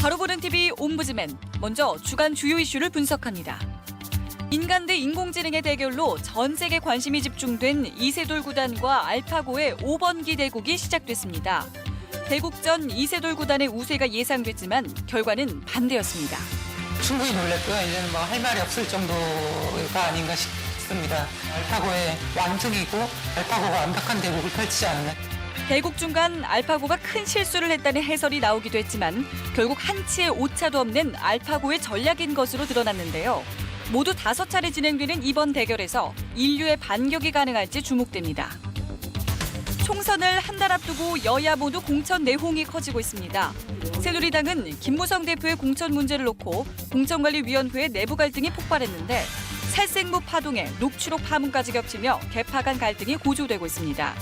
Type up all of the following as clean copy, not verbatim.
바로 보는 TV 옴부즈맨, 먼저 주간 주요 이슈를 분석합니다. 인간 대 인공지능의 대결로 전 세계 관심이 집중된 이세돌 구단과 알파고의 5번기 대국이 시작됐습니다. 대국전 이세돌 구단의 우세가 예상됐지만 결과는 반대였습니다. 충분히 놀랐고요. 이제는 뭐 할 말이 없을 정도가 아닌가 싶습니다. 알파고의 왕승이고 알파고가 완벽한 대국을 펼치지 않나. 대국 중간 알파고가 큰 실수를 했다는 해설이 나오기도 했지만 결국 한치의 오차도 없는 알파고의 전략인 것으로 드러났는데요. 모두 5차례 진행되는 이번 대결에서 인류의 반격이 가능할지 주목됩니다. 총선을 한 달 앞두고 여야 모두 공천 내홍이 커지고 있습니다. 새누리당은 김무성 대표의 공천 문제를 놓고 공천관리위원회 내부 갈등이 폭발했는데 살생부 파동에 녹취록 파문까지 겹치며 개파 간 갈등이 고조되고 있습니다.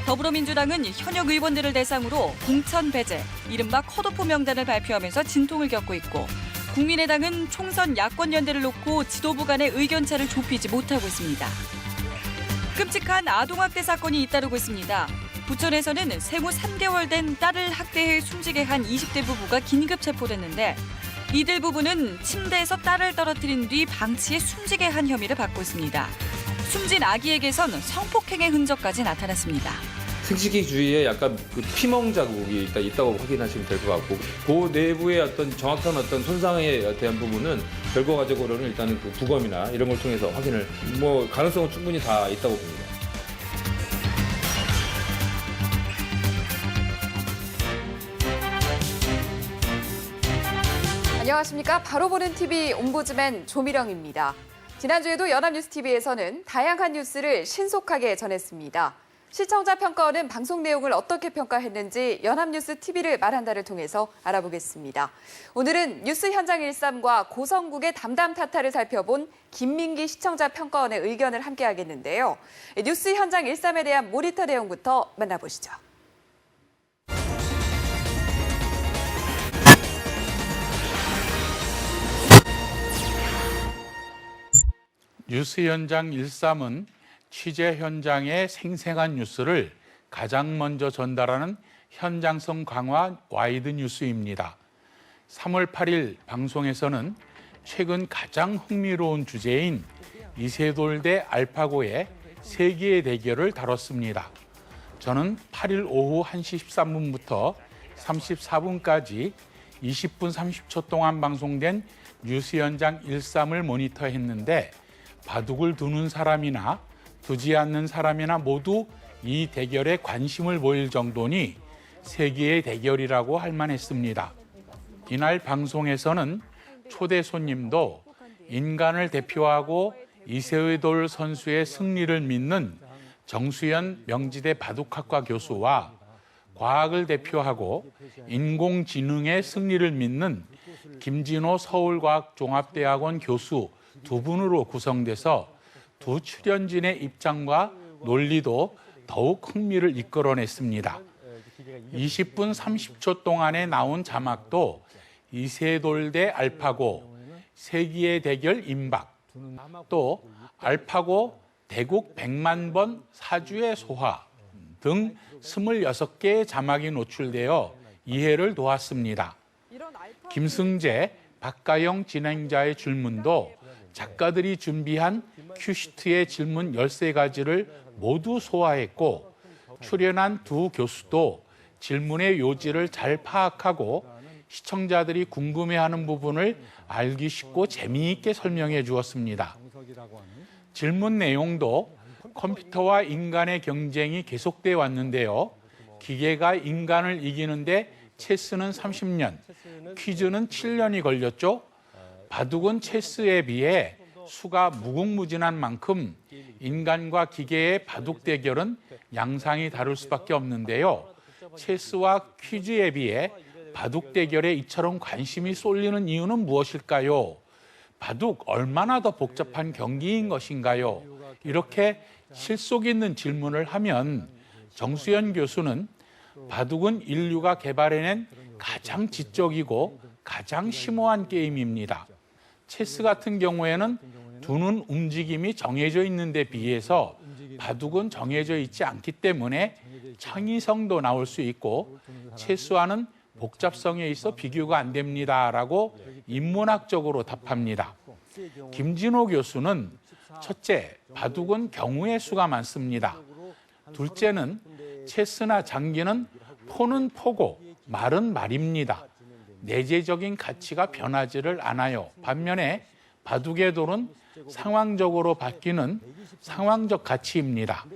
더불어민주당은 현역 의원들을 대상으로 공천 배제, 이른바 컷오프 명단을 발표하면서 진통을 겪고 있고 국민의당은 총선 야권연대를 놓고 지도부 간의 의견차를 좁히지 못하고 있습니다. 끔찍한 아동학대 사건이 잇따르고 있습니다. 부천에서는 생후 3개월 된 딸을 학대해 숨지게 한 20대 부부가 긴급 체포됐는데 이들 부부는 침대에서 딸을 떨어뜨린 뒤 방치해 숨지게 한 혐의를 받고 있습니다. 숨진 아기에게선 성폭행의 흔적까지 나타났습니다. 생식기 주위에 약간 그 피멍 자국이 있다고 확인하시면 될 것 같고 그 내부의 어떤 정확한 어떤 손상에 대한 부분은 결과적으로는 일단은 그 부검이나 이런 걸 통해서 확인을 가능성은 충분히 다 있다고 봅니다. 안녕하십니까. 바로 보는 TV 옴부즈맨 조미령입니다. 지난주에도 연합뉴스TV에서는 다양한 뉴스를 신속하게 전했습니다. 시청자 평가원은 방송 내용을 어떻게 평가했는지 연합뉴스TV를 말한다를 통해서 알아보겠습니다. 오늘은 뉴스 현장 13과 고성국의 담담 타타를 살펴본 김민기 시청자 평가원의 의견을 함께하겠는데요. 뉴스 현장 13에 대한 모니터 내용부터 만나보시죠. 뉴스 현장 13은 취재 현장의 생생한 뉴스를 가장 먼저 전달하는 현장성 강화 와이드 뉴스입니다. 3월 8일 방송에서는 최근 가장 흥미로운 주제인 이세돌 대 알파고의 세기의 대결을 다뤘습니다. 저는 8일 오후 1시 13분부터 34분까지 20분 30초 동안 방송된 뉴스 현장 13을 모니터했는데 바둑을 두는 사람이나 두지 않는 사람이나 모두 이 대결에 관심을 보일 정도니 세기의 대결이라고 할 만했습니다. 이날 방송에서는 초대 손님도 인간을 대표하고 이세돌 선수의 승리를 믿는 정수연 명지대 바둑학과 교수와 과학을 대표하고 인공지능의 승리를 믿는 김진호 서울과학종합대학원 교수 두 분으로 구성돼서 두 출연진의 입장과 논리도 더욱 흥미를 이끌어냈습니다. 20분 30초 동안에 나온 자막도 이세돌 대 알파고, 세기의 대결 임박, 또 알파고 대국 100만 번 사주의 소화 등 26개의 자막이 노출되어 이해를 도왔습니다. 김승재, 박가영 진행자의 질문도 작가들이 준비한 큐시트의 질문 13가지를 모두 소화했고 출연한 두 교수도 질문의 요지를 잘 파악하고 시청자들이 궁금해하는 부분을 알기 쉽고 재미있게 설명해 주었습니다. 질문 내용도 컴퓨터와 인간의 경쟁이 계속돼 왔는데요. 기계가 인간을 이기는데 체스는 30년, 퀴즈는 7년이 걸렸죠. 바둑은 체스에 비해 수가 무궁무진한 만큼 인간과 기계의 바둑 대결은 양상이 다를 수밖에 없는데요. 체스와 퀴즈에 비해 바둑 대결에 이처럼 관심이 쏠리는 이유는 무엇일까요? 바둑 얼마나 더 복잡한 경기인 것인가요? 이렇게 실속 있는 질문을 하면 정수연 교수는 바둑은 인류가 개발해낸 가장 지적이고 가장 심오한 게임입니다. 체스 같은 경우에는 두는 움직임이 정해져 있는 데 비해서 바둑은 정해져 있지 않기 때문에 창의성도 나올 수 있고 체스와는 복잡성에 있어 비교가 안 됩니다라고 인문학적으로 답합니다. 김진호 교수는 첫째, 바둑은 경우의 수가 많습니다. 둘째는 체스나 장기는 포는 포고 말은 말입니다. 내재적인 가치가 변하지를 않아요. 반면에 바둑의 돌은 상황적으로 바뀌는 상황적 가치입니다.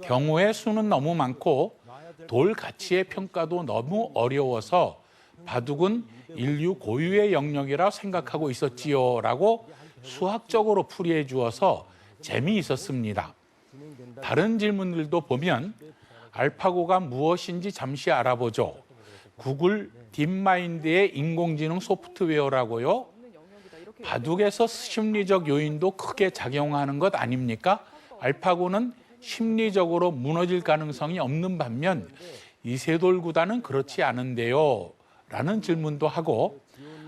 경우의 수는 너무 많고 돌 가치의 평가도 너무 어려워서 바둑은 인류 고유의 영역이라 생각하고 있었지요 라고 수학적으로 풀이해 주어서 재미있었습니다. 다른 질문들도 보면 알파고가 무엇인지 잠시 알아보죠. 구글 딥마인드의 인공지능 소프트웨어라고요. 바둑에서 심리적 요인도 크게 작용하는 것 아닙니까? 알파고는 심리적으로 무너질 가능성이 없는 반면 이세돌 구단은 그렇지 않은데요. 라는 질문도 하고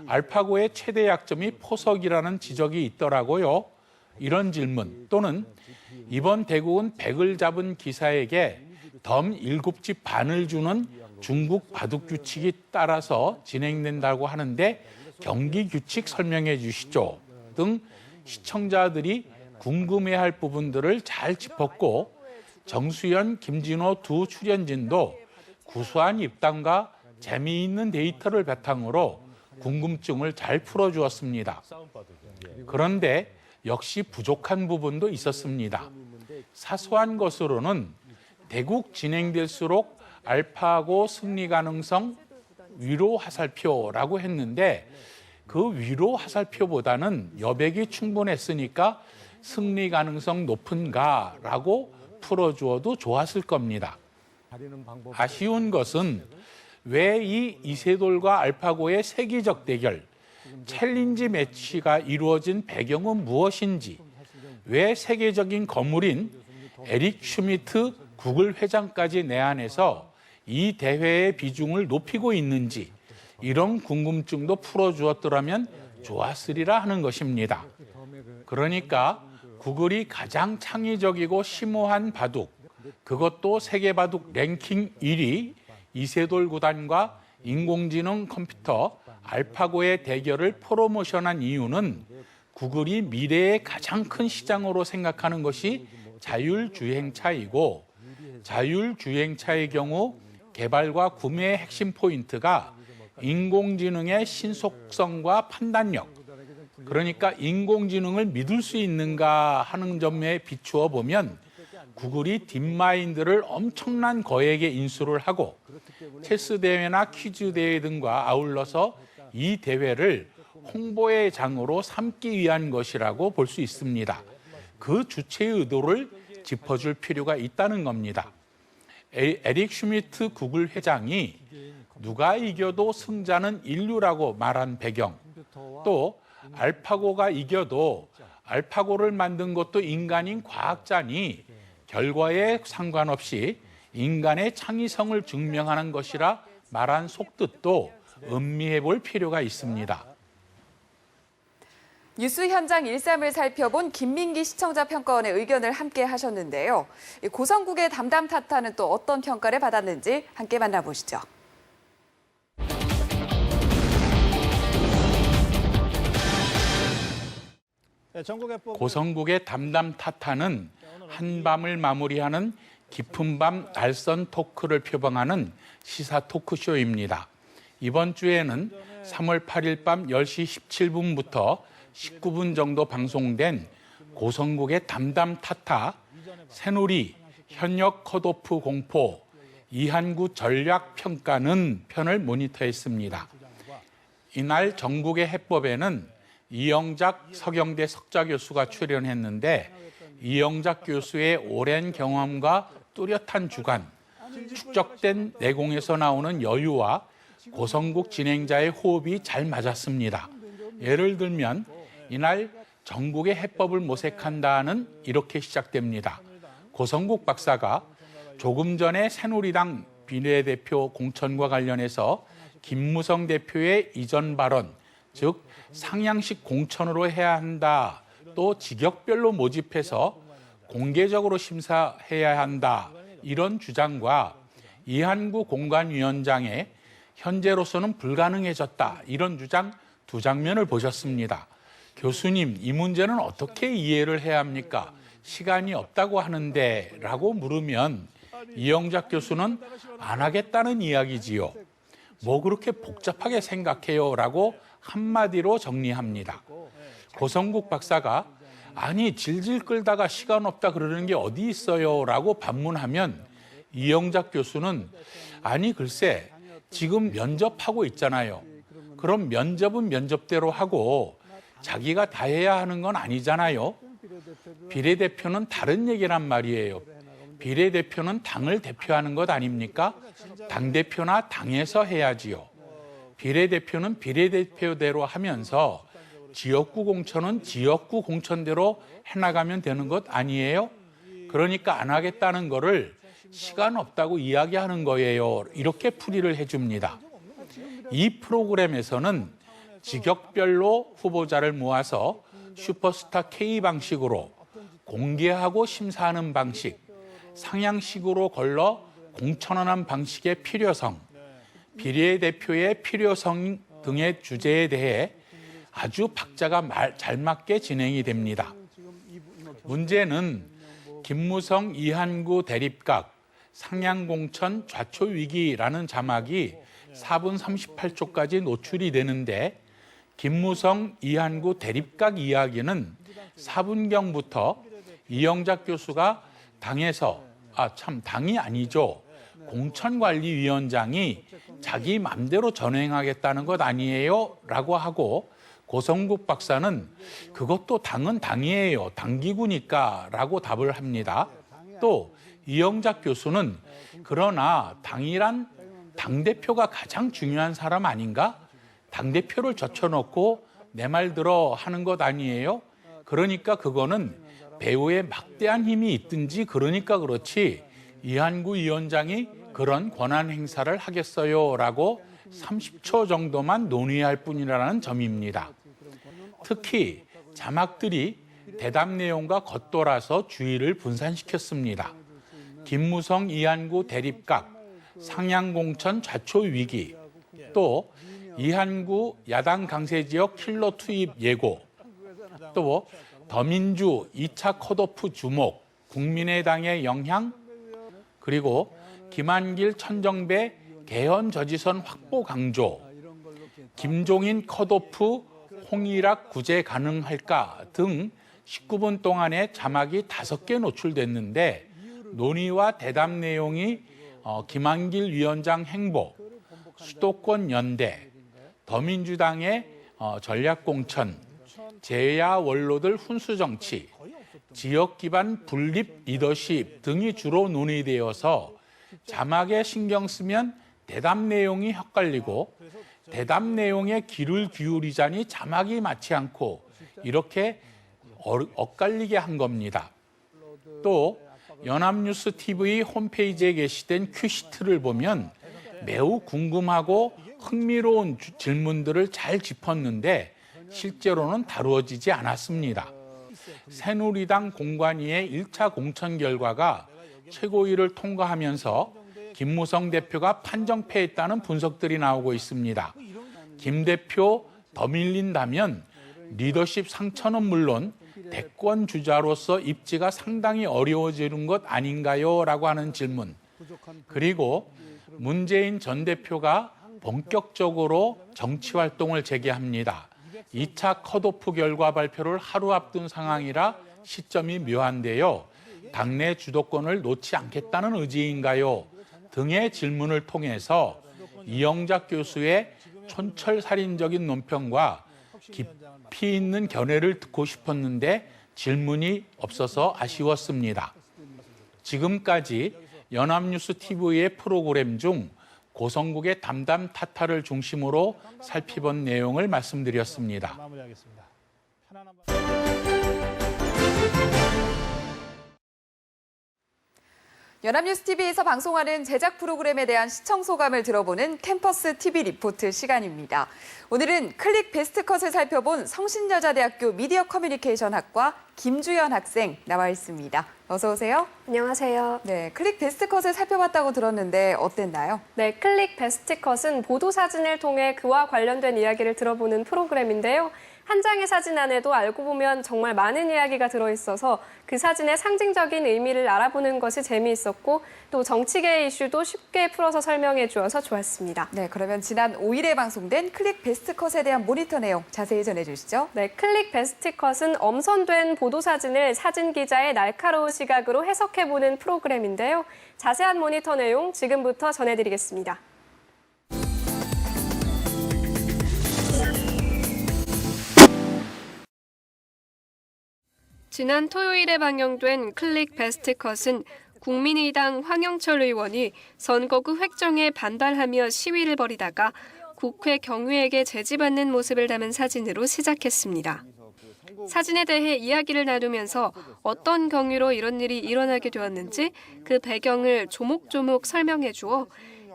알파고의 최대 약점이 포석이라는 지적이 있더라고요. 이런 질문 또는 이번 대국은 백을 잡은 기사에게 덤 7집 반을 주는 중국 바둑 규칙이 따라서 진행된다고 하는데 경기 규칙 설명해 주시죠 등 시청자들이 궁금해할 부분들을 잘 짚었고 정수연, 김진호 두 출연진도 구수한 입담과 재미있는 데이터를 바탕으로 궁금증을 잘 풀어주었습니다. 그런데 역시 부족한 부분도 있었습니다. 사소한 것으로는 대국 진행될수록 알파고 승리 가능성 위로 화살표라고 했는데 그 위로 화살표보다는 여백이 충분했으니까 승리 가능성 높은가라고 풀어주어도 좋았을 겁니다. 아쉬운 것은 왜 이 이세돌과 알파고의 세계적 대결, 챌린지 매치가 이루어진 배경은 무엇인지, 왜 세계적인 거물인 에릭 슈미트 구글 회장까지 내한해서 이 대회의 비중을 높이고 있는지 이런 궁금증도 풀어주었더라면 좋았으리라 하는 것입니다. 그러니까 구글이 가장 창의적이고 심오한 바둑, 그것도 세계 바둑 랭킹 1위 이세돌 구단과 인공지능 컴퓨터 알파고의 대결을 프로모션한 이유는 구글이 미래의 가장 큰 시장으로 생각하는 것이 자율주행차이고 자율주행차의 경우 개발과 구매의 핵심 포인트가 인공지능의 신속성과 판단력, 그러니까 인공지능을 믿을 수 있는가 하는 점에 비추어 보면 구글이 딥마인드를 엄청난 거액의 인수를 하고 체스 대회나 퀴즈 대회 등과 아울러서 이 대회를 홍보의 장으로 삼기 위한 것이라고 볼 수 있습니다. 그 주체의 의도를 짚어줄 필요가 있다는 겁니다. 에릭 슈미트 구글 회장이 누가 이겨도 승자는 인류라고 말한 배경, 또 알파고가 이겨도 알파고를 만든 것도 인간인 과학자니 결과에 상관없이 인간의 창의성을 증명하는 것이라 말한 속뜻도 음미해 볼 필요가 있습니다. 뉴스 현장 일삼을 살펴본 김민기 시청자 평가원의 의견을 함께 하셨는데요. 고성국의 담담 타타는 또 어떤 평가를 받았는지 함께 만나보시죠. 고성국의 담담 타타는 한밤을 마무리하는 깊은 밤 날선 토크를 표방하는 시사 토크쇼입니다. 이번 주에는 3월 8일 밤 10시 17분부터 19분 정도 방송된 고성국의 담담 타타, 새누리, 현역 컷오프 공포, 이한구 전략 평가는 편을 모니터했습니다. 이날 전국의 해법에는 이영작 서경대 석좌 교수가 출연했는데 이영작 교수의 오랜 경험과 뚜렷한 주관, 축적된 내공에서 나오는 여유와 고성국 진행자의 호흡이 잘 맞았습니다. 예를 들면 이날 전국의 해법을 모색한다는 이렇게 시작됩니다. 고성국 박사가 조금 전에 새누리당 비례대표 공천과 관련해서 김무성 대표의 이전 발언, 즉 상향식 공천으로 해야 한다, 또 직역별로 모집해서 공개적으로 심사해야 한다, 이런 주장과 이한구 공관위원장의 현재로서는 불가능해졌다. 이런 주장 두 장면을 보셨습니다. 교수님, 이 문제는 어떻게 이해를 해야 합니까? 시간이 없다고 하는데 라고 물으면 이영작 교수는 안 하겠다는 이야기지요. 뭐 그렇게 복잡하게 생각해요? 라고 한마디로 정리합니다. 고성국 박사가 아니 질질 끌다가 시간 없다 그러는 게 어디 있어요? 라고 반문하면 이영작 교수는 아니 글쎄 지금 면접하고 있잖아요. 그럼 면접은 면접대로 하고 자기가 다 해야 하는 건 아니잖아요. 비례대표는 다른 얘기란 말이에요. 비례대표는 당을 대표하는 것 아닙니까? 당대표나 당에서 해야지요. 비례대표는 비례대표대로 하면서 지역구 공천은 지역구 공천대로 해나가면 되는 것 아니에요? 그러니까 안 하겠다는 거를 시간 없다고 이야기하는 거예요. 이렇게 풀이를 해줍니다. 이 프로그램에서는 직역별로 후보자를 모아서 슈퍼스타 K 방식으로 공개하고 심사하는 방식, 상향식으로 걸러 공천하는 방식의 필요성, 비례대표의 필요성 등의 주제에 대해 아주 박자가 잘 맞게 진행이 됩니다. 문제는 김무성, 이한구 대립각, 상향공천 좌초위기라는 자막이 4분 38초까지 노출이 되는데 김무성, 이한구 대립각 이야기는 4분경부터 이영작 교수가 당에서 당이 아니죠. 공천관리위원장이 자기 맘대로 전행하겠다는 것 아니에요? 라고 하고 고성국 박사는 그것도 당은 당이에요. 당기구니까 라고 답을 합니다. 또 이영작 교수는 그러나 당이란 당대표가 가장 중요한 사람 아닌가? 당대표를 젖혀놓고 내 말 들어 하는 것 아니에요? 그러니까 그거는 배우의 막대한 힘이 있든지 그러니까 그렇지 이한구 위원장이 그런 권한 행사를 하겠어요? 라고 30초 정도만 논의할 뿐이라는 점입니다. 특히 자막들이 대답 내용과 겉돌아서 주의를 분산시켰습니다. 김무성, 이한구 대립각, 상향공천 좌초 위기, 또 이한구 야당 강세 지역 킬러 투입 예고, 또 더민주 2차 컷오프 주목, 국민의당의 영향, 그리고 김한길 천정배 개헌 저지선 확보 강조, 김종인 컷오프 홍일학 구제 가능할까 등 19분 동안의 자막이 5개 노출됐는데 논의와 대답 내용이 김한길 위원장 행보, 수도권 연대, 더민주당의 전략공천, 재야 원로들 훈수정치, 지역 기반 분립 리더십 등이 주로 논의되어서 자막에 신경 쓰면 대답 내용이 헷갈리고 대답 내용에 귀를 기울이자니 자막이 맞지 않고 이렇게 엇갈리게 한 겁니다. 또 연합뉴스 TV 홈페이지에 게시된 큐시트를 보면 매우 궁금하고 흥미로운 질문들을 잘 짚었는데 실제로는 다루어지지 않았습니다. 새누리당 공관위의 1차 공천 결과가 최고위를 통과하면서 김무성 대표가 판정패했다는 분석들이 나오고 있습니다. 김 대표 더 밀린다면 리더십 상처는 물론 대권 주자로서 입지가 상당히 어려워지는 것 아닌가요? 라고 하는 질문. 그리고 문재인 전 대표가 본격적으로 정치 활동을 재개합니다. 2차 컷오프 결과 발표를 하루 앞둔 상황이라 시점이 묘한데요. 당내 주도권을 놓지 않겠다는 의지인가요? 등의 질문을 통해서 이영작 교수의 촌철살인적인 논평과 깊이 있는 견해를 듣고 싶었는데 질문이 없어서 아쉬웠습니다. 지금까지 연합뉴스 TV의 프로그램 중 고성국의 담담 타타를 중심으로 살펴본 내용을 말씀드렸습니다. 연합뉴스 TV에서 방송하는 제작 프로그램에 대한 시청 소감을 들어보는 캠퍼스 TV 리포트 시간입니다. 오늘은 클릭 베스트 컷을 살펴본 성신여자대학교 미디어 커뮤니케이션 학과 김주연 학생 나와 있습니다. 어서 오세요. 안녕하세요. 네, 클릭 베스트컷을 살펴봤다고 들었는데 어땠나요? 네, 클릭 베스트컷은 보도 사진을 통해 그와 관련된 이야기를 들어보는 프로그램인데요. 한 장의 사진 안에도 알고 보면 정말 많은 이야기가 들어있어서 그 사진의 상징적인 의미를 알아보는 것이 재미있었고 또 정치계의 이슈도 쉽게 풀어서 설명해 주어서 좋았습니다. 네, 그러면 지난 5일에 방송된 클릭 베스트컷에 대한 모니터 내용 자세히 전해주시죠. 네, 클릭 베스트컷은 엄선된 보도 사진을 사진 기자의 날카로운 시각으로 해석해보는 프로그램인데요. 자세한 모니터 내용 지금부터 전해드리겠습니다. 지난 토요일에 방영된 클릭 베스트컷은 국민의당 황영철 의원이 선거구 획정에 반발하며 시위를 벌이다가 국회 경위에게 제지받는 모습을 담은 사진으로 시작했습니다. 사진에 대해 이야기를 나누면서 어떤 경위로 이런 일이 일어나게 되었는지 그 배경을 조목조목 설명해 주어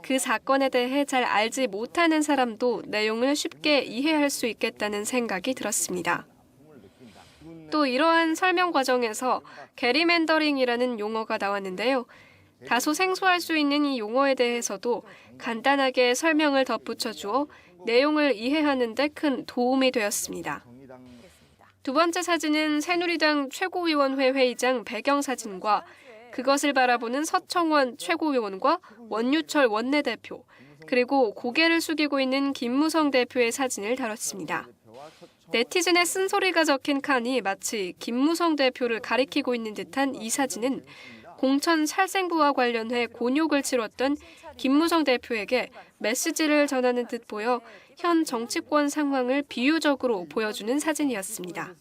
그 사건에 대해 잘 알지 못하는 사람도 내용을 쉽게 이해할 수 있겠다는 생각이 들었습니다. 또 이러한 설명 과정에서 게리맨더링이라는 용어가 나왔는데요. 다소 생소할 수 있는 이 용어에 대해서도 간단하게 설명을 덧붙여 주어 내용을 이해하는 데 큰 도움이 되었습니다. 두 번째 사진은 새누리당 최고위원회 회의장 배경사진과 그것을 바라보는 서청원 최고위원과 원유철 원내대표, 그리고 고개를 숙이고 있는 김무성 대표의 사진을 다뤘습니다. 네티즌의 쓴소리가 적힌 칸이 마치 김무성 대표를 가리키고 있는 듯한 이 사진은 공천 살생부와 관련해 곤욕을 치렀던 김무성 대표에게 메시지를 전하는 듯 보여 현 정치권 상황을 비유적으로 보여주는 사진이었습니다.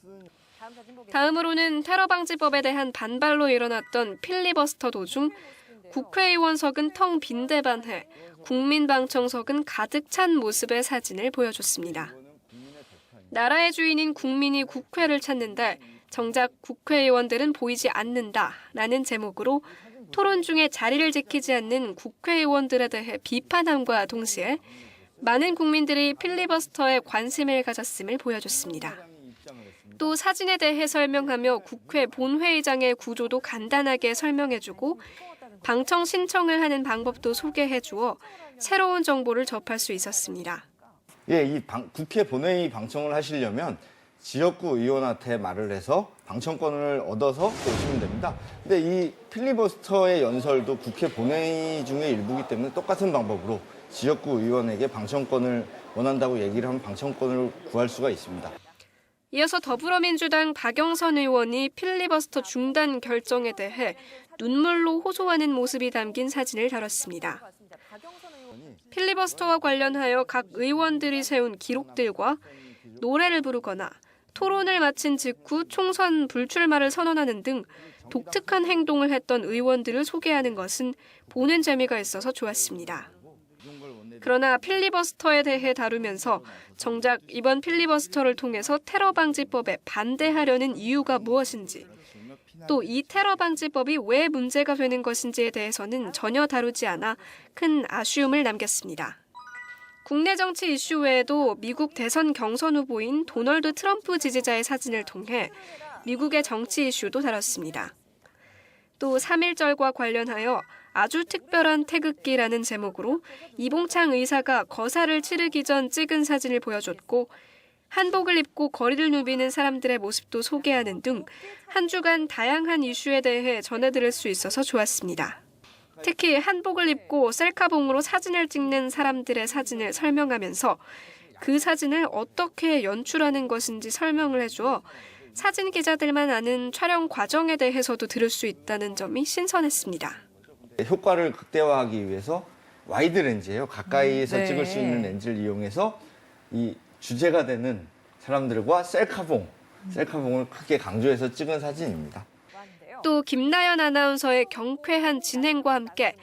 다음으로는 테러방지법에 대한 반발로 일어났던 필리버스터 도중 국회의원석은 텅 빈 데 반해 국민방청석은 가득 찬 모습의 사진을 보여줬습니다. 나라의 주인인 국민이 국회를 찾는데 정작 국회의원들은 보이지 않는다라는 제목으로 토론 중에 자리를 지키지 않는 국회의원들에 대해 비판함과 동시에 많은 국민들이 필리버스터에 관심을 가졌음을 보여줬습니다. 또 사진에 대해 설명하며 국회 본회의장의 구조도 간단하게 설명해주고 방청 신청을 하는 방법도 소개해주어 새로운 정보를 접할 수 있었습니다. 이 국회 본회의 방청을 하시려면 지역구 의원한테 말을 해서 방청권을 얻어서 오시면 됩니다. 근데 이 필리버스터의 연설도 국회 본회의 중의 일부이기 때문에 똑같은 방법으로 지역구 의원에게 방청권을 원한다고 얘기를 하면 방청권을 구할 수가 있습니다. 이어서 더불어민주당 박영선 의원이 필리버스터 중단 결정에 대해 눈물로 호소하는 모습이 담긴 사진을 다뤘습니다. 필리버스터와 관련하여 각 의원들이 세운 기록들과 노래를 부르거나 토론을 마친 직후 총선 불출마를 선언하는 등 독특한 행동을 했던 의원들을 소개하는 것은 보는 재미가 있어서 좋았습니다. 그러나 필리버스터에 대해 다루면서 정작 이번 필리버스터를 통해서 테러방지법에 반대하려는 이유가 무엇인지, 또 이 테러방지법이 왜 문제가 되는 것인지에 대해서는 전혀 다루지 않아 큰 아쉬움을 남겼습니다. 국내 정치 이슈 외에도 미국 대선 경선 후보인 도널드 트럼프 지지자의 사진을 통해 미국의 정치 이슈도 다뤘습니다. 또 3.1절과 관련하여 아주 특별한 태극기라는 제목으로 이봉창 의사가 거사를 치르기 전 찍은 사진을 보여줬고 한복을 입고 거리를 누비는 사람들의 모습도 소개하는 등 한 주간 다양한 이슈에 대해 전해드릴 수 있어서 좋았습니다. 특히 한복을 입고 셀카봉으로 사진을 찍는 사람들의 사진을 설명하면서 그 사진을 어떻게 연출하는 것인지 설명을 해주어 사진 기자들만 아는 촬영 과정에 대해서도 들을 수 있다는 점이 신선했습니다. 효과를 극대화하기 위해서 와이드 렌즈예요. 가까이에서 네. 찍을 수 있는 렌즈를 이용해서 이 주제가 되는 사람들과 셀카봉을 크게 강조해서 찍은 사진입니다. 또 김나연 아나운서의 경쾌한 진행과 함께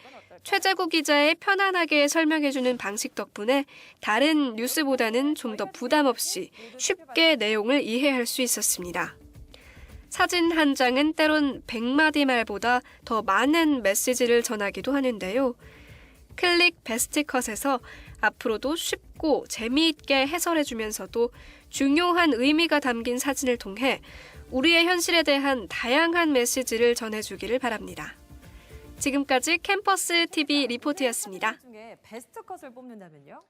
최재구 기자의 편안하게 설명해주는 방식 덕분에 다른 뉴스보다는 좀 더 부담 없이 쉽게 내용을 이해할 수 있었습니다. 사진 한 장은 때론 100마디 말보다 더 많은 메시지를 전하기도 하는데요. 클릭 베스트컷에서 앞으로도 쉽고 재미있게 해설해주면서도 중요한 의미가 담긴 사진을 통해 우리의 현실에 대한 다양한 메시지를 전해주기를 바랍니다. 지금까지 캠퍼스 TV 리포트였습니다. 중에 베스트 컷을 뽑는다면요?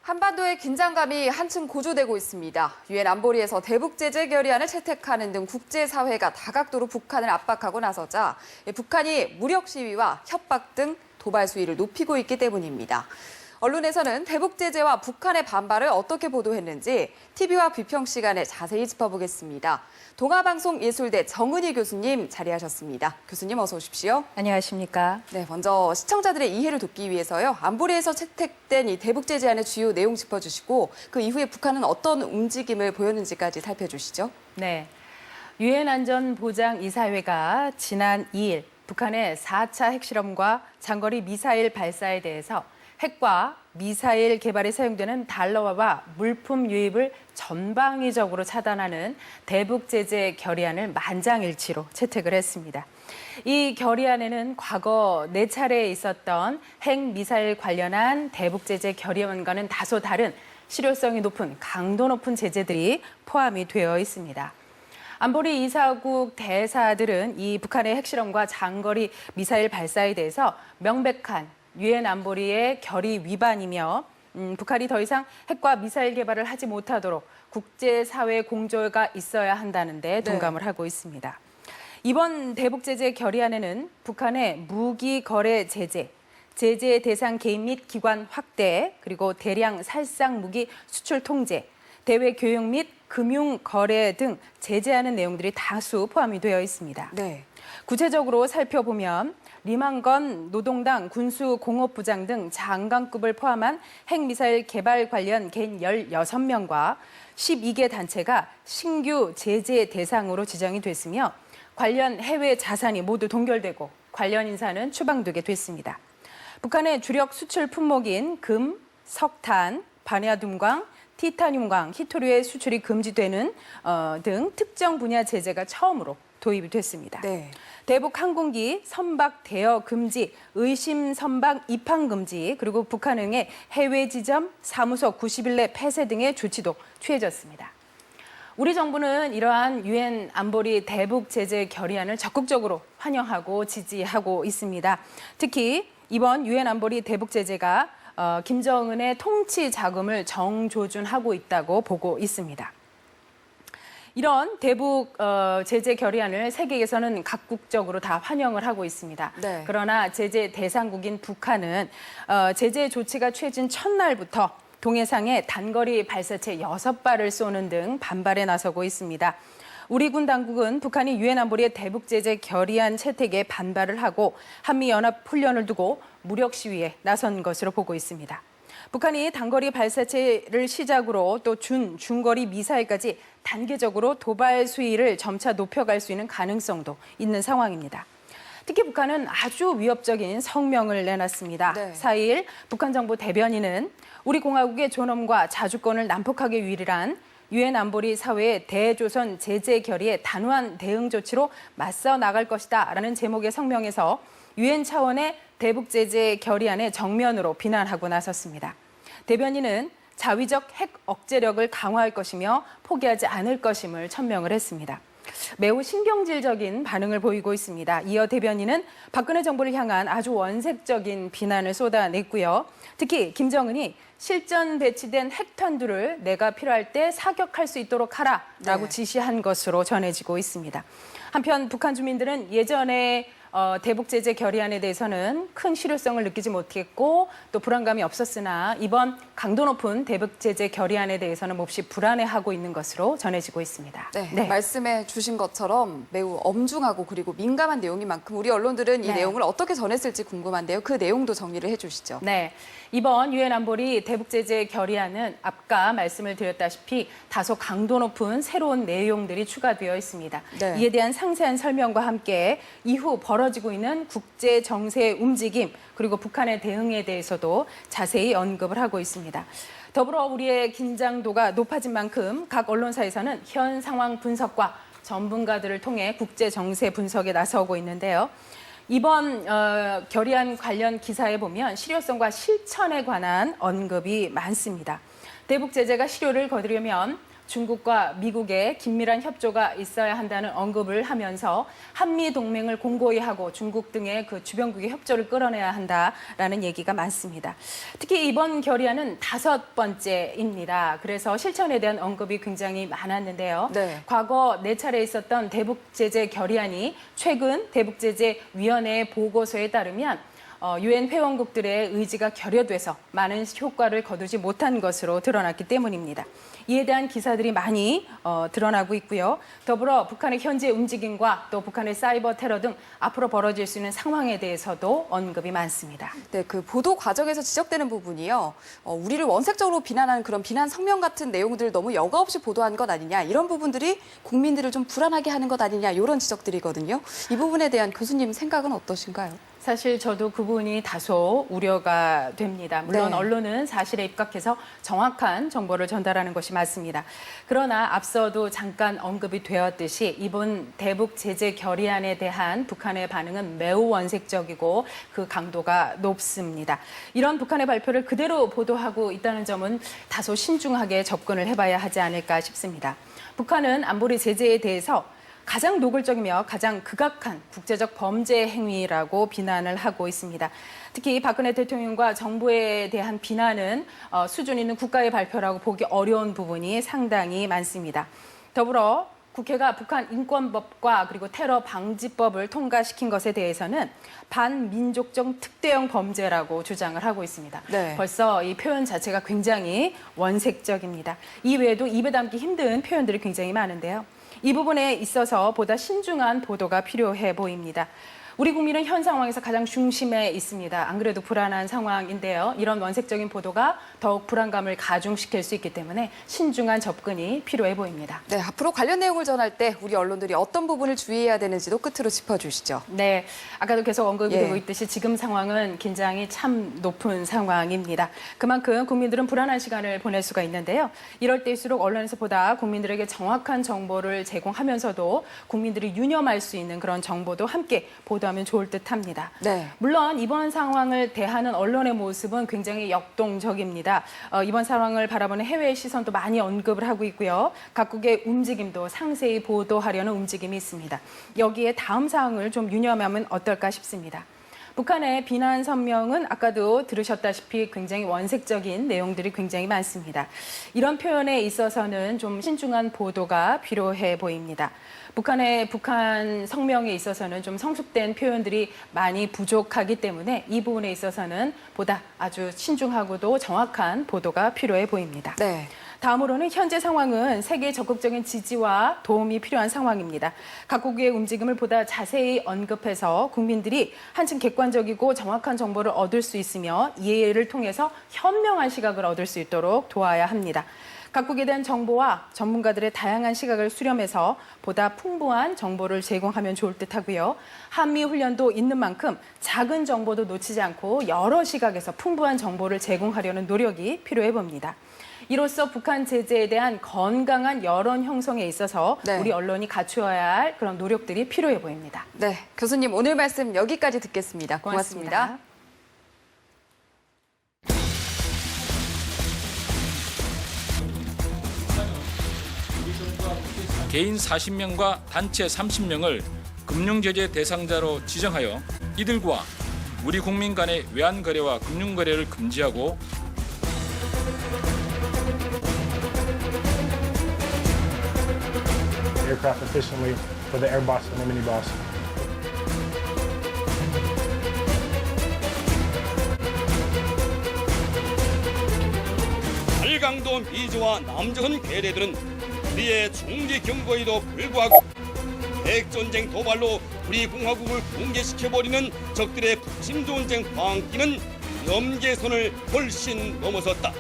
한반도의 긴장감이 한층 고조되고 있습니다. 유엔 안보리에서 대북 제재 결의안을 채택하는 등 국제사회가 다각도로 북한을 압박하고 나서자 북한이 무력 시위와 협박 등 도발 수위를 높이고 있기 때문입니다. 언론에서는 대북 제재와 북한의 반발을 어떻게 보도했는지 TV와 비평 시간에 자세히 짚어보겠습니다. 동아방송예술대 정은희 교수님 자리하셨습니다. 교수님 어서 오십시오. 안녕하십니까? 네, 먼저 시청자들의 이해를 돕기 위해서요. 안보리에서 채택된 이 대북 제재안의 주요 내용 짚어주시고 그 이후에 북한은 어떤 움직임을 보였는지까지 살펴주시죠. 네. 유엔 안전보장이사회가 지난 2일 북한의 4차 핵실험과 장거리 미사일 발사에 대해서 핵과 미사일 개발에 사용되는 달러화와 물품 유입을 전방위적으로 차단하는 대북 제재 결의안을 만장일치로 채택을 했습니다. 이 결의안에는 과거 4차례에 있었던 핵 미사일 관련한 대북 제재 결의안과는 다소 다른 실효성이 높은 강도 높은 제재들이 포함이 되어 있습니다. 안보리 이사국 대사들은 이 북한의 핵실험과 장거리 미사일 발사에 대해서 명백한 유엔 안보리의 결의 위반이며 북한이 더 이상 핵과 미사일 개발을 하지 못하도록 국제사회 공조가 있어야 한다는 데 동감을 하고 있습니다. 이번 대북 제재 결의안에는 북한의 무기 거래 제재, 제재 대상 개인 및 기관 확대, 그리고 대량 살상 무기 수출 통제, 대외 교육 및 금융 거래 등 제재하는 내용들이 다수 포함이 되어 있습니다. 네. 구체적으로 살펴보면 리만건 노동당 군수공업부장 등 장관급을 포함한 핵미사일 개발 관련 개인 16명과 12개 단체가 신규 제재 대상으로 지정이 됐으며 관련 해외 자산이 모두 동결되고 관련 인사는 추방되게 됐습니다. 북한의 주력 수출 품목인 금, 석탄, 반야둠광, 티타늄광, 히토류의 수출이 금지되는 등 특정 분야 제재가 처음으로 도입이 됐습니다. 네. 대북 항공기 선박 대여 금지, 의심 선박 입항 금지, 그리고 북한은행의 해외 지점, 사무소 90일 내 폐쇄 등의 조치도 취해졌습니다. 우리 정부는 이러한 유엔 안보리 대북 제재 결의안을 적극적으로 환영하고 지지하고 있습니다. 특히 이번 유엔 안보리 대북 제재가 김정은의 통치 자금을 정조준하고 있다고 보고 있습니다. 이런 대북 제재 결의안을 세계에서는 각국적으로 다 환영을 하고 있습니다. 네. 그러나 제재 대상국인 북한은 제재 조치가 취해진 첫날부터 동해상에 단거리 발사체 6발을 쏘는 등 반발에 나서고 있습니다. 우리 군 당국은 북한이 유엔 안보리의 대북 제재 결의안 채택에 반발을 하고 한미연합 훈련을 두고 무력 시위에 나선 것으로 보고 있습니다. 북한이 단거리 발사체를 시작으로 또 중거리 미사일까지 단계적으로 도발 수위를 점차 높여갈 수 있는 가능성도 있는 상황입니다. 특히 북한은 아주 위협적인 성명을 내놨습니다. 네. 4일 북한 정부 대변인은 우리 공화국의 존엄과 자주권을 난폭하게 위일한 유엔 안보리 사회의 대조선 제재 결의에 단호한 대응 조치로 맞서 나갈 것이다라는 제목의 성명에서 유엔 차원의 대북 제재 결의안에 정면으로 비난하고 나섰습니다. 대변인은 자위적 핵 억제력을 강화할 것이며 포기하지 않을 것임을 천명을 했습니다. 매우 신경질적인 반응을 보이고 있습니다. 이어 대변인은 박근혜 정부를 향한 아주 원색적인 비난을 쏟아냈고요. 특히 김정은이 실전 배치된 핵탄두를 내가 필요할 때 사격할 수 있도록 하라라고 지시한 것으로 전해지고 있습니다. 한편 북한 주민들은 예전에 대북 제재 결의안에 대해서는 큰 실효성을 느끼지 못했고 또 불안감이 없었으나 이번 강도 높은 대북 제재 결의안에 대해서는 몹시 불안해하고 있는 것으로 전해지고 있습니다. 네, 말씀해 주신 것처럼 매우 엄중하고 그리고 민감한 내용인 만큼 우리 언론들은 이 내용을 어떻게 전했을지 궁금한데요. 그 내용도 정리를 해주시죠. 네, 이번 유엔 안보리 대북 제재 결의안은 아까 말씀을 드렸다시피 다소 강도 높은 새로운 내용들이 추가되어 있습니다. 네. 이에 대한 상세한 설명과 함께 이후 벌어지고 있는 국제 정세 움직임 그리고 북한의 대응에 대해서도 자세히 언급을 하고 있습니다. 더불어 우리의 긴장도가 높아진 만큼 각 언론사에서는 현 상황 분석과 전문가들을 통해 국제 정세 분석에 나서고 있는데요. 이번 결의안 관련 기사에 보면 실효성과 실천에 관한 언급이 많습니다. 대북 제재가 실효를 거두려면 중국과 미국의 긴밀한 협조가 있어야 한다는 언급을 하면서 한미 동맹을 공고히 하고 중국 등의 그 주변국의 협조를 끌어내야 한다라는 얘기가 많습니다. 특히 이번 결의안은 5번째입니다. 그래서 실천에 대한 언급이 굉장히 많았는데요. 네. 과거 4차례 있었던 대북 제재 결의안이 최근 대북 제재 위원회 보고서에 따르면 유엔 회원국들의 의지가 결여돼서 많은 효과를 거두지 못한 것으로 드러났기 때문입니다. 이에 대한 기사들이 많이 드러나고 있고요. 더불어 북한의 현재 움직임과 또 북한의 사이버 테러 등 앞으로 벌어질 수 있는 상황에 대해서도 언급이 많습니다. 네, 그 보도 과정에서 지적되는 부분이요. 우리를 원색적으로 비난하는 그런 비난 성명 같은 내용들을 너무 여과 없이 보도한 것 아니냐. 이런 부분들이 국민들을 좀 불안하게 하는 것 아니냐. 이런 지적들이거든요. 이 부분에 대한 교수님 생각은 어떠신가요? 사실 저도 그 부분이 다소 우려가 됩니다. 물론 네. 언론은 사실에 입각해서 정확한 정보를 전달하는 것이 맞습니다. 그러나 앞서도 잠깐 언급이 되었듯이 이번 대북 제재 결의안에 대한 북한의 반응은 매우 원색적이고 그 강도가 높습니다. 이런 북한의 발표를 그대로 보도하고 있다는 점은 다소 신중하게 접근을 해봐야 하지 않을까 싶습니다. 북한은 안보리 제재에 대해서 가장 노골적이며 가장 극악한 국제적 범죄 행위라고 비난을 하고 있습니다. 특히 박근혜 대통령과 정부에 대한 비난은 수준 있는 국가의 발표라고 보기 어려운 부분이 상당히 많습니다. 더불어 국회가 북한 인권법과 그리고 테러 방지법을 통과시킨 것에 대해서는 반민족적 특대형 범죄라고 주장을 하고 있습니다. 네. 벌써 이 표현 자체가 굉장히 원색적입니다. 이외에도 입에 담기 힘든 표현들이 굉장히 많은데요. 이 부분에 있어서 보다 신중한 보도가 필요해 보입니다. 우리 국민은 현 상황에서 가장 중심에 있습니다. 안 그래도 불안한 상황인데요. 이런 원색적인 보도가 더욱 불안감을 가중시킬 수 있기 때문에 신중한 접근이 필요해 보입니다. 네, 앞으로 관련 내용을 전할 때 우리 언론들이 어떤 부분을 주의해야 되는지도 끝으로 짚어주시죠. 네, 아까도 계속 언급이 예. 되고 있듯이 지금 상황은 긴장이 참 높은 상황입니다. 그만큼 국민들은 불안한 시간을 보낼 수가 있는데요. 이럴 때일수록 언론에서 보다 국민들에게 정확한 정보를 제공하면서도 국민들이 유념할 수 있는 그런 정보도 함께 보도하면 좋을 듯합니다. 네. 물론 이번 상황을 대하는 언론의 모습은 굉장히 역동적입니다. 이번 상황을 바라보는 해외의 시선도 많이 언급을 하고 있고요. 각국의 움직임도 상세히 보도하려는 움직임이 있습니다. 여기에 다음 사항을 좀 유념하면 어떨까 싶습니다. 북한의 비난 성명은 아까도 들으셨다시피 굉장히 원색적인 내용들이 굉장히 많습니다. 이런 표현에 있어서는 좀 신중한 보도가 필요해 보입니다. 북한 성명에 있어서는 좀 성숙된 표현들이 많이 부족하기 때문에 이 부분에 있어서는 보다 아주 신중하고도 정확한 보도가 필요해 보입니다. 네. 다음으로는 현재 상황은 세계의 적극적인 지지와 도움이 필요한 상황입니다. 각국의 움직임을 보다 자세히 언급해서 국민들이 한층 객관적이고 정확한 정보를 얻을 수 있으며 이해를 통해서 현명한 시각을 얻을 수 있도록 도와야 합니다. 각국에 대한 정보와 전문가들의 다양한 시각을 수렴해서 보다 풍부한 정보를 제공하면 좋을 듯하고요. 한미 훈련도 있는 만큼 작은 정보도 놓치지 않고 여러 시각에서 풍부한 정보를 제공하려는 노력이 필요해 봅니다. 이로써 북한 제재에 대한 건강한 여론 형성에 있어서 네. 우리 언론이 갖추어야 할 그런 노력들이 필요해 보입니다. 네, 교수님 오늘 말씀 여기까지 듣겠습니다. 고맙습니다. 개인 40명과 단체 30명을 금융제재 대상자로 지정하여 이들과 우리 국민 간의 외환거래와 금융거래를 금지하고 aircraft efficiently for the air boss and the mini boss. 발강도 미제와 남조선 괴뢰들은 우리의 총기 경고에도 불구하고 핵전쟁 도발로 우리 공화국을 붕괴시켜버리는 적들의 북침전쟁 방기는 염계선을 훨씬 넘어섰다.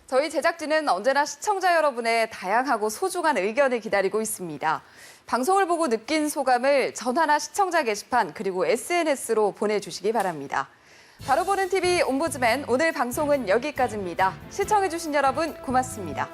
저희 제작진은 언제나 시청자 여러분의 다양하고 소중한 의견을 기다리고 있습니다. 방송을 보고 느낀 소감을 전화나 시청자 게시판 그리고 SNS로 보내주시기 바랍니다. 다뤄보는 TV 옴부즈맨 오늘 방송은 여기까지입니다. 시청해주신 여러분 고맙습니다.